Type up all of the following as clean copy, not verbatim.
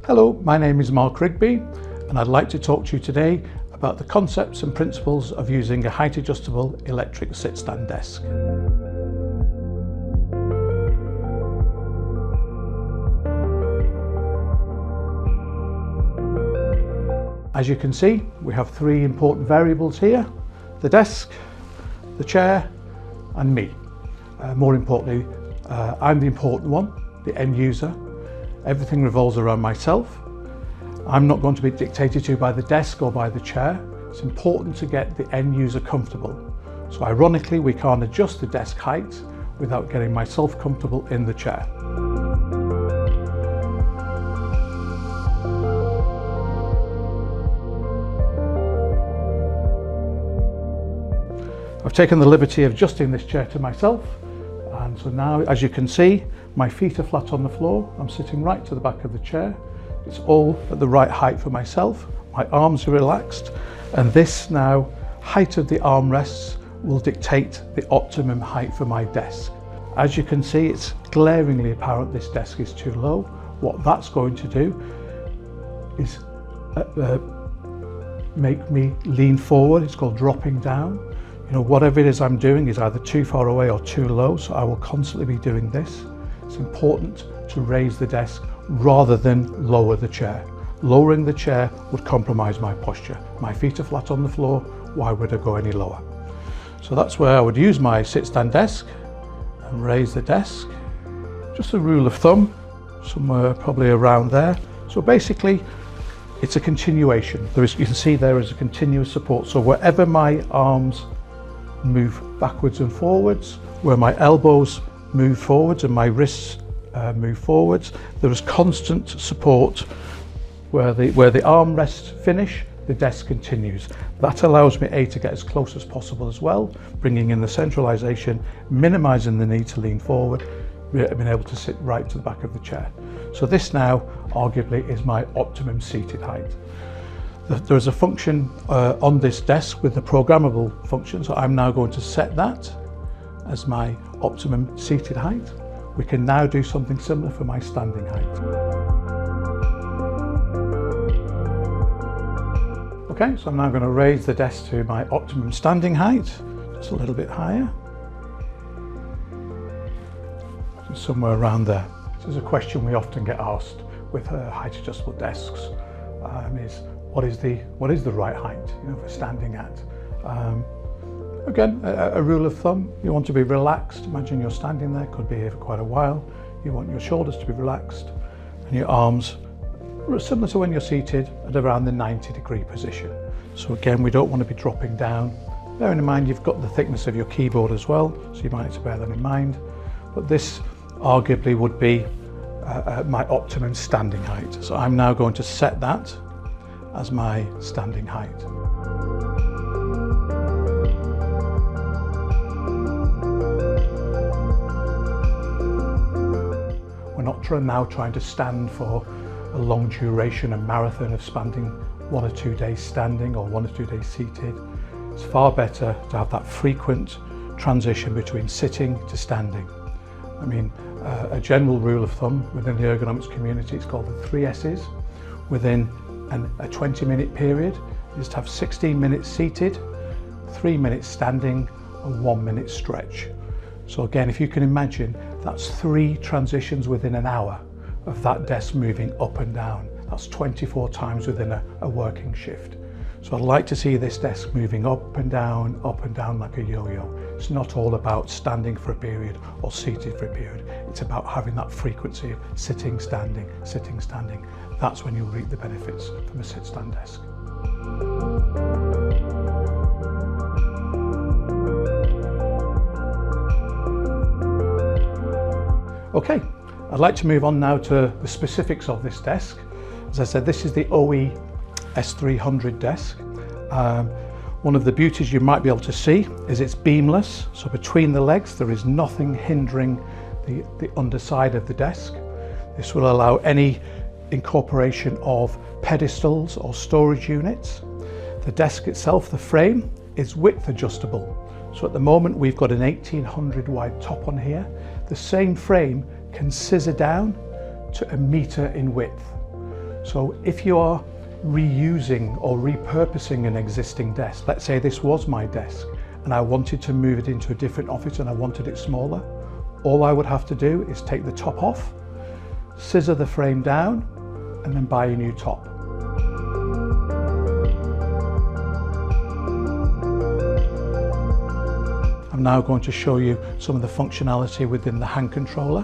Hello, my name is Mark Rigby and I'd like to talk to you today about the concepts and principles of using a height adjustable electric sit-stand desk. As you can see, we have three important variables here: the desk, the chair and me. More importantly, I'm the important one, the end user. Everything revolves around myself. I'm not going to be dictated to by the desk or by the chair. It's important to get the end user comfortable. So ironically, we can't adjust the desk height without getting myself comfortable in the chair. I've taken the liberty of adjusting this chair to myself, and so now, as you can see, my feet are flat on the floor. I'm sitting right to the back of the chair. It's all at the right height for myself. My arms are relaxed, and this now height of the armrests will dictate the optimum height for my desk. As you can see, it's glaringly apparent this desk is too low. What that's going to do is make me lean forward. It's called dropping down. You know, whatever it is I'm doing is either too far away or too low, so I will constantly be doing this. It's important to raise the desk rather than lower the chair. Lowering the chair would compromise my posture. My feet are flat on the floor, why would I go any lower? So that's where I would use my sit-stand desk and raise the desk. Just a rule of thumb, somewhere probably around there. So basically, it's a continuation. You can see there is a continuous support. So wherever my arms move backwards and forwards, where my elbows move forwards and my wrists move forwards, there is constant support. Where the armrests finish, the desk continues. That allows me to get as close as possible as well, bringing in the centralization, minimizing the need to lean forward, being able to sit right to the back of the chair. So this now arguably is my optimum seated height. There is a function on this desk with the programmable function, so I'm now going to set that as my optimum seated height. We can now do something similar for my standing height. Okay, so I'm now going to raise the desk to my optimum standing height, just a little bit higher. Just somewhere around there. This is a question we often get asked with height adjustable desks, is what is the right height, for standing at? Again, a rule of thumb, you want to be relaxed. Imagine you're standing there, could be here for quite a while. You want your shoulders to be relaxed and your arms similar to when you're seated at around the 90-degree position. So again, we don't want to be dropping down. Bearing in mind you've got the thickness of your keyboard as well, so you might need to bear that in mind. But this arguably would be my optimum standing height. So I'm now going to set that as my standing height. We're not now trying to stand for a long duration, a marathon of spending 1 or 2 days standing or 1 or 2 days seated. It's far better to have that frequent transition between sitting to standing. I mean, a general rule of thumb within the ergonomics community is called the 3 S's. Within a 20-minute period is to have 16 minutes seated, 3 minutes standing and 1 minute stretch. So again, if you can imagine, that's 3 transitions within an hour of that desk moving up and down. That's 24 times within a working shift. So I'd like to see this desk moving up and down like a yo-yo. It's not all about standing for a period or seated for a period. It's about having that frequency of sitting, standing, sitting, standing. That's when you'll reap the benefits from a sit-stand desk. Okay, I'd like to move on now to the specifics of this desk. As I said, this is the OE S300 desk. One of the beauties you might be able to see is it's beamless, so between the legs there is nothing hindering the underside of the desk. This will allow any incorporation of pedestals or storage units. The desk itself, the frame, is width adjustable. So at the moment we've got an 1800 wide top on here. The same frame can scissor down to 1 meter in width. So if you are reusing or repurposing an existing desk, let's say this was my desk and I wanted to move it into a different office and I wanted it smaller, all I would have to do is take the top off, scissor the frame down, and then buy a new top. I'm now going to show you some of the functionality within the hand controller.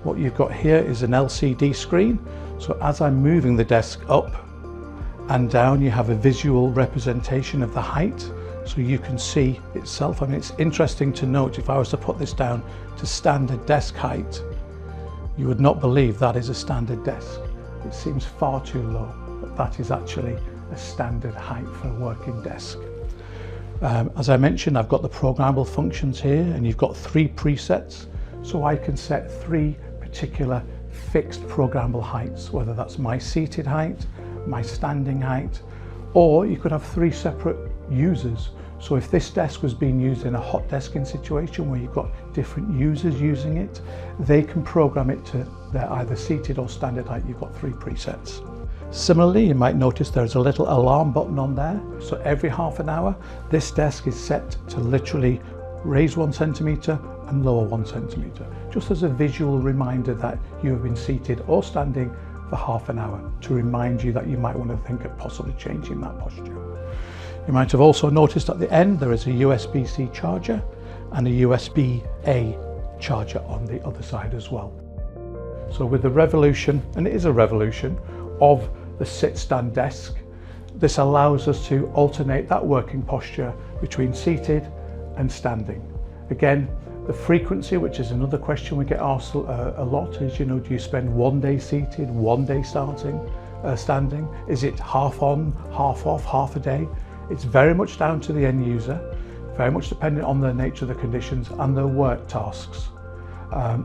What you've got here is an LCD screen. So as I'm moving the desk up and down, you have a visual representation of the height, so you can see itself. I mean, it's interesting to note, if I was to put this down to standard desk height, you would not believe that is a standard desk. It seems far too low, but that is actually a standard height for a working desk. As I mentioned, I've got the programmable functions here, and you've got 3 presets, so I can set 3 particular fixed programmable heights, whether that's my seated height, my standing height, or you could have 3 separate users. So if this desk was being used in a hot desking situation where you've got different users using it, they can program it to their either seated or standard height. You've got 3 presets. Similarly, you might notice there's a little alarm button on there. So every half an hour, this desk is set to literally raise 1 centimetre and lower 1 centimetre, just as a visual reminder that you have been seated or standing for half an hour, to remind you that you might want to think of possibly changing that posture. You might have also noticed at the end there is a USB-C charger and a USB-A charger on the other side as well. So with the revolution, and it is a revolution, of the sit-stand desk, this allows us to alternate that working posture between seated and standing. Again, the frequency, which is another question we get asked a lot, is, you know, do you spend 1 day seated, 1 day standing? Is it half on, half off, half a day? It's very much down to the end user, very much dependent on the nature of the conditions and their work tasks.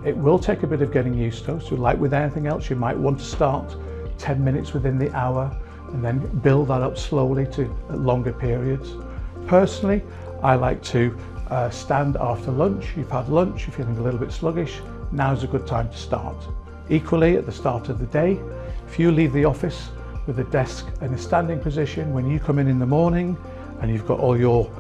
It will take a bit of getting used to, so like with anything else, you might want to start 10 minutes within the hour and then build that up slowly to longer periods. Personally, I like to stand after lunch. You've had lunch, you're feeling a little bit sluggish, now's a good time to start. Equally, at the start of the day, if you leave the office with a desk in a standing position, when you come in the morning and you've got all your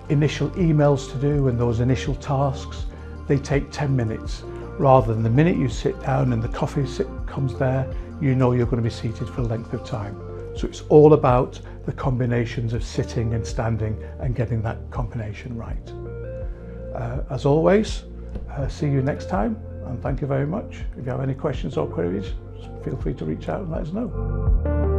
initial emails to do and those initial tasks, they take 10 minutes. Rather than the minute you sit down and the coffee comes there, you know you're going to be seated for a length of time. So it's all about the combinations of sitting and standing and getting that combination right. As always, see you next time, and thank you very much. If you have any questions or queries, feel free to reach out and let us know.